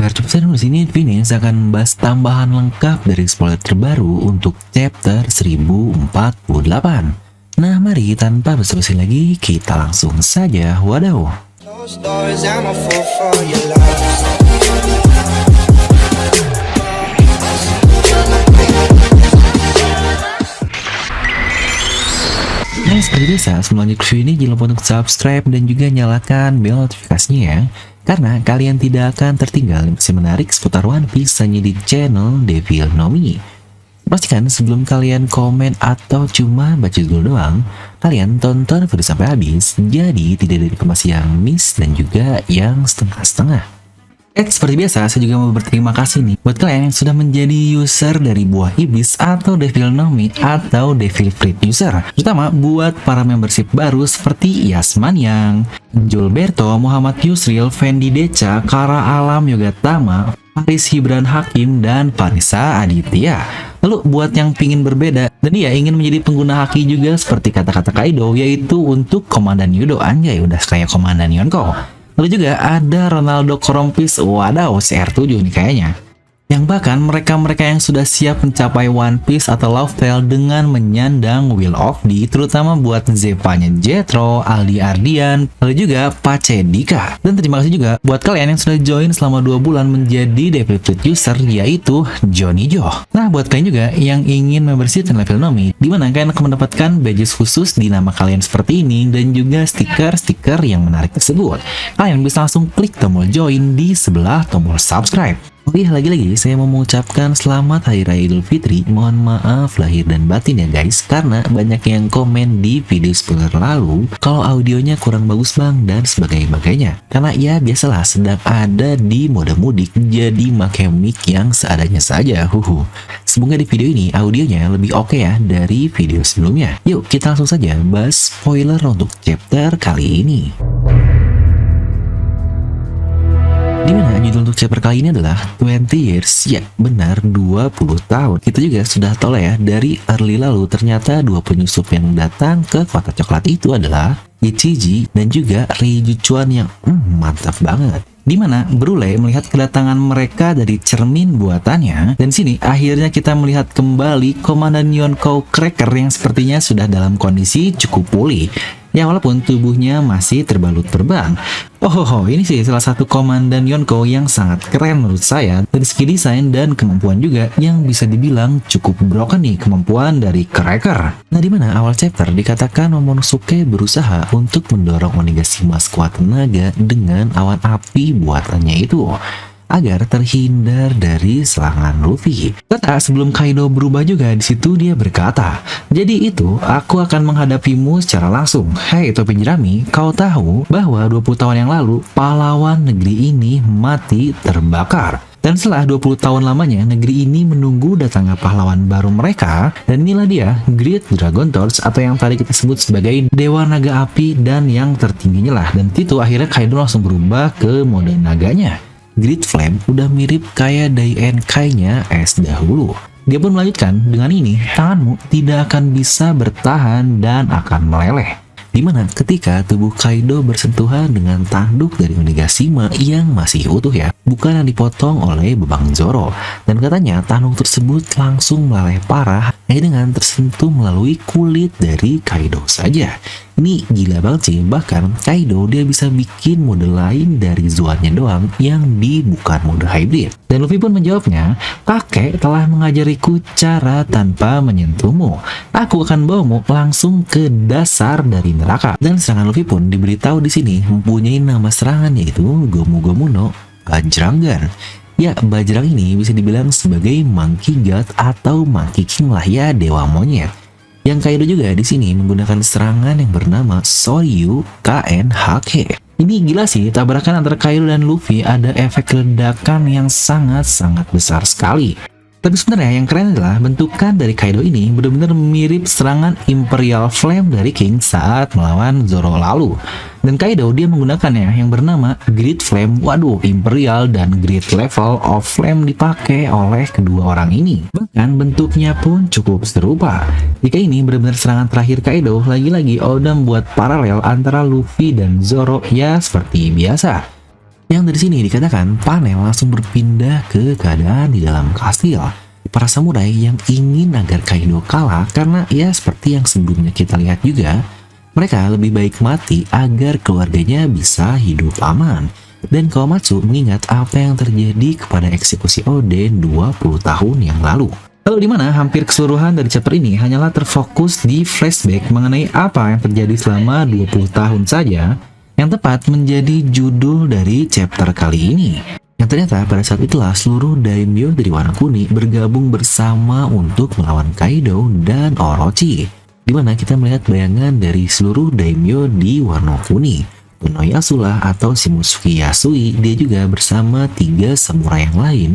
Perception di sini Phoenix akan membahas tambahan lengkap dari spoiler terbaru untuk chapter 1048. Nah, mari tanpa basa-basi lagi kita langsung saja wadaw. Nah, seperti biasa, sebelum lanjut review ini jangan lupa untuk subscribe dan juga nyalakan bel notifikasinya ya, karena kalian tidak akan tertinggal informasi menarik seputar One Piece hanya di channel Devil No Mi. Pastikan sebelum kalian komen atau cuma baca dulu doang, kalian tonton video sampai habis, jadi tidak ada informasi yang miss dan juga yang setengah-setengah. Seperti biasa, saya juga mau berterima kasih nih buat kalian yang sudah menjadi user dari Buah Iblis atau Devil No Mi atau Devil Fruit user. Terutama buat para membership baru seperti Yasman Yang, Julberto, Muhammad Yusril, Fendi Deca, Kara Alam Yoga Tama, Faris Hibran Hakim, dan Farisa Aditya. Lalu buat yang pingin berbeda dan dia ingin menjadi pengguna haki juga seperti kata-kata Kaido, yaitu untuk Komandan Yudo. Anjay, udah kayak Komandan Yonko. Lalu juga ada Ronaldo Korompis, wadaw, CR7 nih kayaknya. Yang bahkan mereka-mereka yang sudah siap mencapai One Piece atau Laugh Tale dengan menyandang Will of D, terutama buat Zephanya Jethro, Aldi Ardian, lalu juga Pace Dika. Dan terima kasih juga buat kalian yang sudah join selama 2 bulan menjadi Devil Fruit user, yaitu Johnny Jo. Nah, buat kalian juga yang ingin membership channel Devil No Mi, dimana kalian akan mendapatkan badges khusus di nama kalian seperti ini dan juga stiker-stiker yang menarik tersebut. Kalian bisa langsung klik tombol join di sebelah tombol subscribe. Oke, lagi-lagi saya mau mengucapkan selamat Hari Raya Idul Fitri. Mohon maaf lahir dan batin ya guys, karena banyak yang komen di video spoiler lalu kalau audionya kurang bagus bang dan sebagainya. Karena ya biasalah sedang ada di mode mudik, jadi pakai mic yang seadanya saja. Semoga di video ini audionya lebih oke ya dari video sebelumnya. Yuk kita langsung saja bahas spoiler untuk chapter kali ini. Dimana judul untuk chapter kali ini adalah 20 years, ya benar 20 tahun. Kita juga sudah tahu lah ya, dari early lalu ternyata 2 penyusup yang datang ke kota coklat itu adalah Ichiji dan juga Reiju Chuan yang mantap banget. Dimana Brule melihat kedatangan mereka dari cermin buatannya, dan sini akhirnya kita melihat kembali Komandan Yonko Cracker yang sepertinya sudah dalam kondisi cukup pulih. Ya walaupun tubuhnya masih terbalut perban. Ini sih salah satu Komandan Yonko yang sangat keren menurut saya. Dari segi desain dan kemampuan juga yang bisa dibilang cukup broken nih kemampuan dari Cracker. Nah, dimana awal chapter dikatakan Momonosuke berusaha untuk mendorong Onigashima sekuat tenaga dengan awan api buatannya itu agar terhindar dari serangan Luffy. Kata sebelum Kaido berubah juga, di situ dia berkata, "Jadi itu, aku akan menghadapimu secara langsung. Hei topi jerami, kau tahu bahwa 20 tahun yang lalu pahlawan negeri ini mati terbakar. Dan setelah 20 tahun lamanya, negeri ini menunggu datangnya pahlawan baru mereka, dan inilah dia, Great Dragon Torch, atau yang tadi kita sebut sebagai Dewa Naga Api dan yang tertingginya lah." Dan itu akhirnya Kaido langsung berubah ke mode naganya. Great Flame udah mirip kayak Daien Kai-nya es dahulu. Dia pun melanjutkan, "Dengan ini, tanganmu tidak akan bisa bertahan dan akan meleleh." Dimana ketika tubuh Kaido bersentuhan dengan tanduk dari Onigashima yang masih utuh ya, bukan yang dipotong oleh Bebang Zoro. Dan katanya tanduk tersebut langsung meleleh parah dengan tersentuh melalui kulit dari Kaido saja. Ini gila banget sih, bahkan Kaido dia bisa bikin mode lain dari Zoannya doang yang bukan mode hybrid. Dan Luffy pun menjawabnya, "Kakek telah mengajariku cara tanpa menyentuhmu. Aku akan bawamu langsung ke dasar dari neraka." Dan serangan Luffy pun diberitahu di sini mempunyai nama serangan, yaitu Gomu Gomu no Bajrangan. Ya, Bajrang ini bisa dibilang sebagai Monkey God atau Monkey King lah ya, dewa monyet. Yang Kaido juga di sini menggunakan serangan yang bernama Soryu KNHK. Ini gila sih, tabrakan antara Kaido dan Luffy ada efek ledakan yang sangat-sangat besar sekali. Tapi sebenarnya yang keren adalah bentukan dari Kaido ini benar-benar mirip serangan Imperial Flame dari King saat melawan Zoro lalu. Dan Kaido dia menggunakannya yang bernama Great Flame. Waduh, Imperial dan Great Level of Flame dipakai oleh kedua orang ini. Bahkan bentuknya pun cukup serupa. Jika ini benar-benar serangan terakhir Kaido, lagi-lagi Oda membuat paralel antara Luffy dan Zoro ya seperti biasa. Yang dari sini dikatakan panel langsung berpindah ke keadaan di dalam kastil. Para samurai yang ingin agar Kaido kalah karena ya seperti yang sebelumnya kita lihat juga, mereka lebih baik mati agar keluarganya bisa hidup aman. Dan Kawamatsu mengingat apa yang terjadi kepada eksekusi Oden 20 tahun yang lalu. Lalu di mana hampir keseluruhan dari chapter ini hanyalah terfokus di flashback mengenai apa yang terjadi selama 20 tahun saja, yang tepat menjadi judul dari chapter kali ini. Yang ternyata pada saat itulah seluruh daimyo dari Wano Kuni bergabung bersama untuk melawan Kaido dan Orochi. Dimana kita melihat bayangan dari seluruh daimyo di Wano Kuni. Tono Yasula atau Shimotsuki Yasui, dia juga bersama 3 samurai yang lain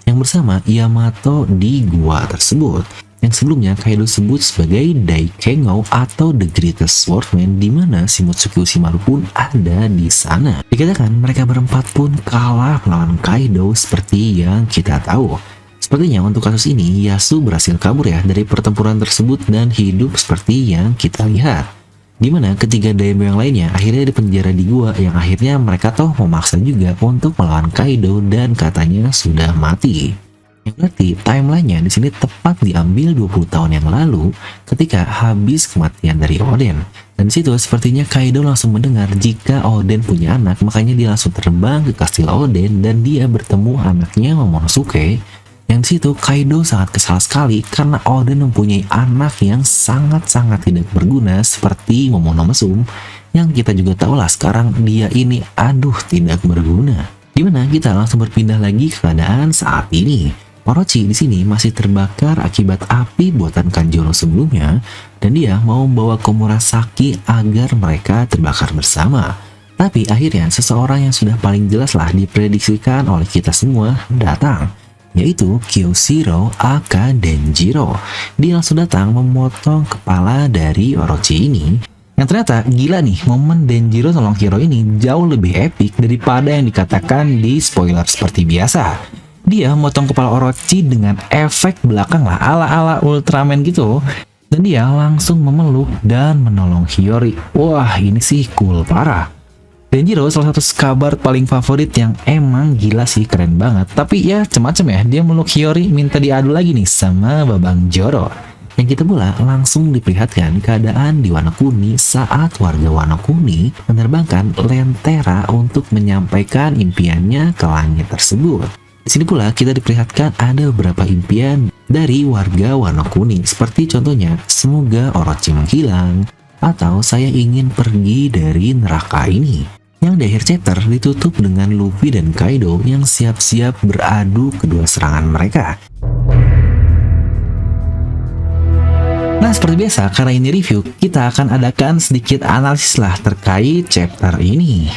yang bersama Yamato di gua tersebut. Yang sebelumnya Kaido sebut sebagai Daikengou atau The Greatest Swordsman, di mana Shimotsuki Orochimaru pun ada di sana. Dikatakan mereka berempat pun kalah melawan Kaido seperti yang kita tahu. Sepertinya untuk kasus ini Yasu berhasil kabur ya dari pertempuran tersebut dan hidup seperti yang kita lihat. Dimana ketiga daimyo yang lainnya akhirnya dipenjara di gua yang akhirnya mereka toh memaksa juga untuk melawan Kaido dan katanya sudah mati. Yang berarti timelinenya di sini tepat diambil 20 tahun yang lalu ketika habis kematian dari Oden. Dan disitu sepertinya Kaido langsung mendengar jika Oden punya anak, makanya dia langsung terbang ke kastil Oden dan dia bertemu anaknya Momonosuke. Yang disitu Kaido sangat kesal sekali karena Oden mempunyai anak yang sangat-sangat tidak berguna seperti Momonosuke, yang kita juga tahu lah sekarang dia ini tidak berguna. Dimana kita langsung berpindah lagi ke keadaan saat ini. Orochi di sini masih terbakar akibat api buatan Kanjuro sebelumnya, dan dia mau membawa Komurasaki agar mereka terbakar bersama. Tapi akhirnya seseorang yang sudah paling jelas lah diprediksikan oleh kita semua datang, yaitu Kyoshiro aka Denjiro. Dia langsung datang memotong kepala dari Orochi ini. Yang ternyata gila nih, momen Denjiro tolong hero ini jauh lebih epic daripada yang dikatakan di spoiler seperti biasa. Dia motong kepala Orochi dengan efek belakang lah ala-ala Ultraman gitu. Dan dia langsung memeluk dan menolong Hiyori. Wah, ini sih cool parah. Denjiro salah satu skabar paling favorit yang emang gila sih, keren banget. Tapi ya macam-macam ya, dia meluk Hiyori minta diadu lagi nih sama Babang Joro. Yang kita pula langsung diperlihatkan keadaan di Wano Kuni saat warga Wano Kuni menerbangkan lentera untuk menyampaikan impiannya ke langit tersebut. Di sini pula kita diperlihatkan ada beberapa impian dari warga Wano Kuni, seperti contohnya semoga Orochi menghilang atau saya ingin pergi dari neraka ini. Yang di akhir chapter ditutup dengan Luffy dan Kaido yang siap-siap beradu kedua serangan mereka. Nah, seperti biasa karena ini review, kita akan adakan sedikit analisis lah terkait chapter ini.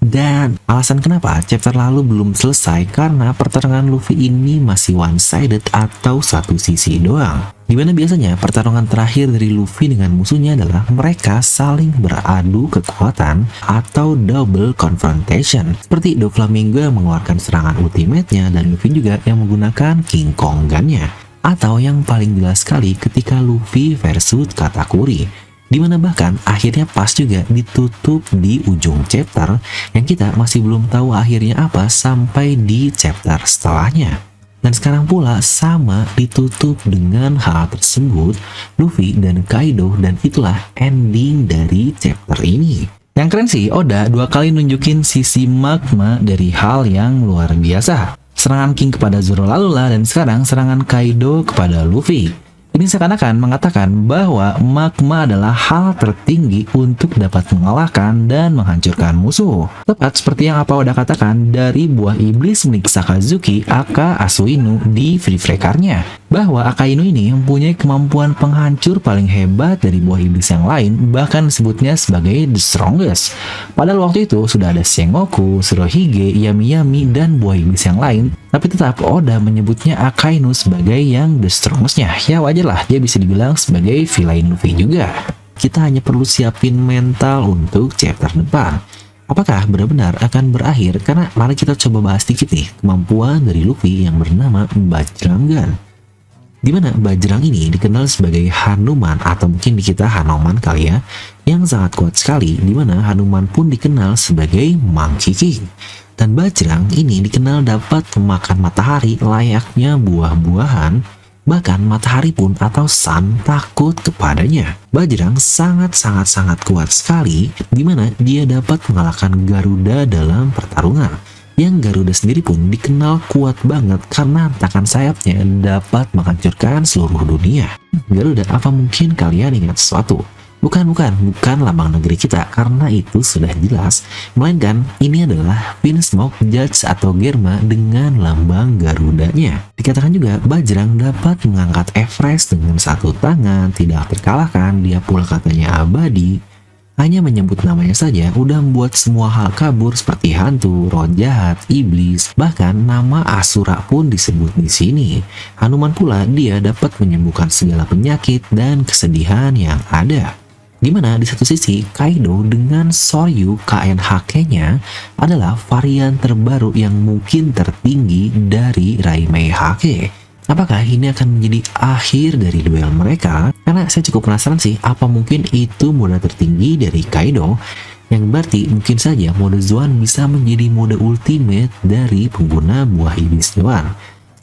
Dan alasan kenapa chapter lalu belum selesai karena pertarungan Luffy ini masih one-sided atau satu sisi doang. Dimana biasanya pertarungan terakhir dari Luffy dengan musuhnya adalah mereka saling beradu kekuatan atau double confrontation. Seperti Doflamingo yang mengeluarkan serangan ultimate-nya dan Luffy juga yang menggunakan King Kong Gun-nya. Atau yang paling jelas sekali ketika Luffy versus Katakuri. Dimana bahkan akhirnya pas juga ditutup di ujung chapter yang kita masih belum tahu akhirnya apa sampai di chapter setelahnya. Dan sekarang pula sama ditutup dengan hal tersebut Luffy dan Kaido, dan itulah ending dari chapter ini. Yang keren sih, Oda 2 kali nunjukin sisi magma dari hal yang luar biasa. Serangan King kepada Zoro lalu lah, dan sekarang serangan Kaido kepada Luffy. Ini seakan-akan mengatakan bahwa magma adalah hal tertinggi untuk dapat mengalahkan dan menghancurkan musuh. Tepat seperti yang apa Oda katakan dari buah iblis milik Sakazuki aka Asuinu di Free Breaker-nya. Bahwa Akainu ini mempunyai kemampuan penghancur paling hebat dari buah iblis yang lain, bahkan disebutnya sebagai the strongest. Padahal waktu itu sudah ada Sengoku, Shirohige, Yami-Yami, dan buah iblis yang lain. Tapi tetap Oda menyebutnya Akainu sebagai yang the strongest-nya. Ya wajar lah, dia bisa dibilang sebagai villain Luffy juga. Kita hanya perlu siapin mental untuk chapter depan. Apakah benar-benar akan berakhir? Karena mari kita coba bahas sedikit nih kemampuan dari Luffy yang bernama Bajrang Gun. Dimana Bajrang ini dikenal sebagai Hanuman atau mungkin di kita Hanoman kali ya, yang sangat kuat sekali, dimana Hanuman pun dikenal sebagai Monkey King. Dan bajrang ini dikenal dapat memakan matahari layaknya buah-buahan, bahkan matahari pun atau sun takut kepadanya. Bajrang sangat kuat sekali, di mana dia dapat mengalahkan Garuda dalam pertarungan. Yang Garuda sendiri pun dikenal kuat banget karena hentakan sayapnya dapat menghancurkan seluruh dunia. Garuda, apa mungkin kalian ingat sesuatu? Bukan lambang negeri kita, karena itu sudah jelas. Melainkan ini adalah Vinsmoke Judge atau Germa dengan lambang Garudanya. Dikatakan juga bajrang dapat mengangkat Everest dengan satu tangan, tidak terkalahkan, dia pula katanya abadi. Hanya menyebut namanya saja udah membuat semua hal kabur seperti hantu, roh jahat, iblis, bahkan nama Asura pun disebut di sini. Hanuman pula dia dapat menyembuhkan segala penyakit dan kesedihan yang ada. Dimana di satu sisi Kaido dengan Soryu KNHK-nya adalah varian terbaru yang mungkin tertinggi dari Raimei Hake. Apakah ini akan menjadi akhir dari duel mereka? Karena saya cukup penasaran sih, apa mungkin itu mode tertinggi dari Kaido? Yang berarti mungkin saja mode Zoan bisa menjadi mode ultimate dari pengguna buah iblis Zoan.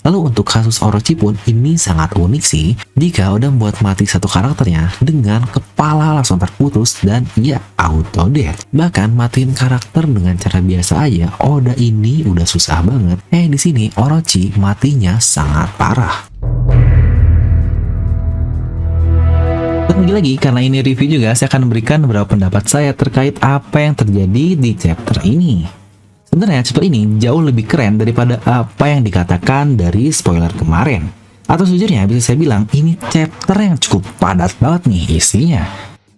Lalu untuk kasus Orochi pun ini sangat unik sih, jika udah membuat mati satu karakternya dengan kepala langsung terputus dan ya auto death. Bahkan matiin karakter dengan cara biasa aja, Oda ini udah susah banget. Di sini Orochi matinya sangat parah. Lagi-lagi karena ini review juga, saya akan memberikan beberapa pendapat saya terkait apa yang terjadi di chapter ini. Sebenarnya chapter ini jauh lebih keren daripada apa yang dikatakan dari spoiler kemarin. Atau sejujurnya bisa saya bilang ini chapter yang cukup padat banget nih isinya.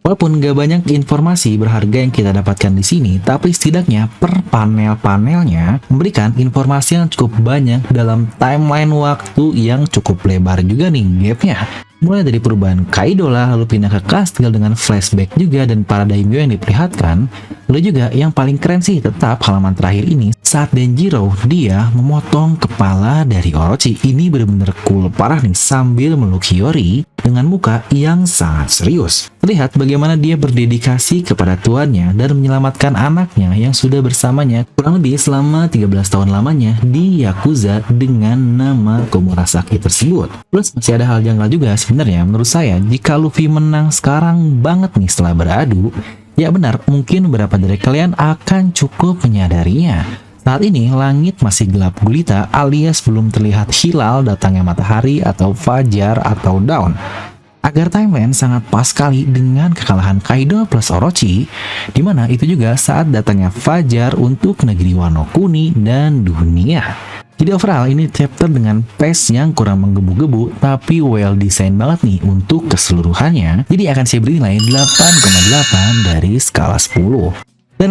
Walaupun gak banyak informasi berharga yang kita dapatkan di sini, tapi setidaknya per panel-panelnya memberikan informasi yang cukup banyak dalam timeline waktu yang cukup lebar juga nih gapnya. Mulai dari perubahan Kaido lah, lalu pindah ke kastil dengan flashback juga dan para daimyo yang diperlihatkan. Lalu juga yang paling keren sih tetap halaman terakhir ini, saat Denjiro dia memotong kepala dari Orochi. Ini benar-benar cool parah nih sambil meluk Hiyori dengan muka yang sangat serius. Terlihat bagaimana dia berdedikasi kepada tuannya dan menyelamatkan anaknya yang sudah bersamanya kurang lebih selama 13 tahun lamanya di Yakuza dengan nama Komurasaki tersebut. Plus masih ada hal janggal juga sebenarnya menurut saya, jika Luffy menang sekarang banget nih setelah beradu, ya benar mungkin beberapa dari kalian akan cukup menyadarinya. Saat ini langit masih gelap gulita alias belum terlihat hilal datangnya matahari atau fajar atau dawn. Agar timeline sangat pas sekali dengan kekalahan Kaido plus Orochi, dimana itu juga saat datangnya fajar untuk negeri Wano Kuni dan dunia. Jadi overall ini chapter dengan pace yang kurang menggebu-gebu tapi well design banget nih untuk keseluruhannya. Jadi akan saya beri nilai 8,8 dari skala 10. Dan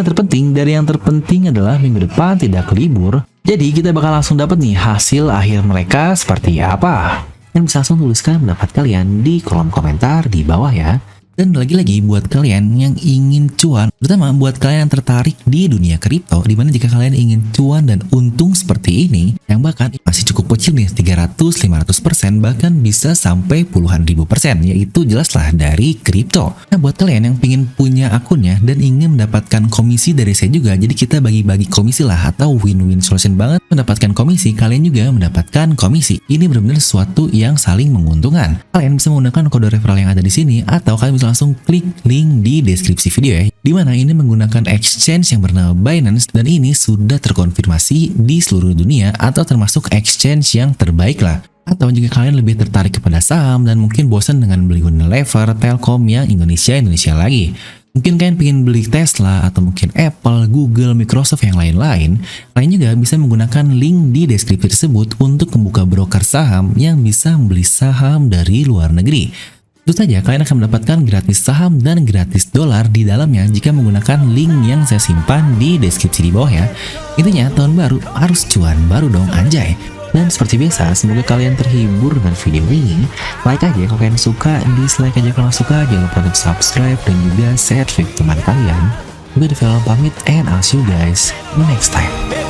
yang terpenting adalah minggu depan tidak libur. Jadi kita bakal langsung dapat nih hasil akhir mereka seperti apa. Dan bisa langsung tuliskan pendapat kalian di kolom komentar di bawah ya. Dan lagi-lagi buat kalian yang ingin cuan, terutama buat kalian yang tertarik di dunia kripto, dimana jika kalian ingin cuan dan untung seperti ini, yang bahkan masih cukup kecil nih, 300-500%, bahkan bisa sampai puluhan ribu persen, yaitu jelaslah dari kripto. Nah buat kalian yang ingin punya akunnya dan ingin mendapatkan komisi dari saya juga, jadi kita bagi-bagi komisi lah, atau win-win solution banget, mendapatkan komisi, kalian juga mendapatkan komisi. Ini benar-benar sesuatu yang saling menguntungkan. Kalian bisa menggunakan kode referral yang ada di sini, atau kalian bisa langsung klik link di deskripsi video ya, dimana ini menggunakan exchange yang bernama Binance dan ini sudah terkonfirmasi di seluruh dunia atau termasuk exchange yang terbaik lah. Atau jika kalian lebih tertarik kepada saham dan mungkin bosan dengan beli Unilever, Telkom yang Indonesia lagi, mungkin kalian pengen beli Tesla atau mungkin Apple, Google, Microsoft yang lain-lain, kalian juga bisa menggunakan link di deskripsi tersebut untuk membuka broker saham yang bisa membeli saham dari luar negeri. Tentu saja kalian akan mendapatkan gratis saham dan gratis dolar di dalamnya jika menggunakan link yang saya simpan di deskripsi di bawah ya. Intinya tahun baru harus cuan baru dong anjay. Dan seperti biasa, semoga kalian terhibur dengan video ini. Like aja kalau kalian suka, dislike aja kalau suka, jangan lupa untuk subscribe dan juga share video teman kalian. Gue The Venom pamit and I'll see you guys next time.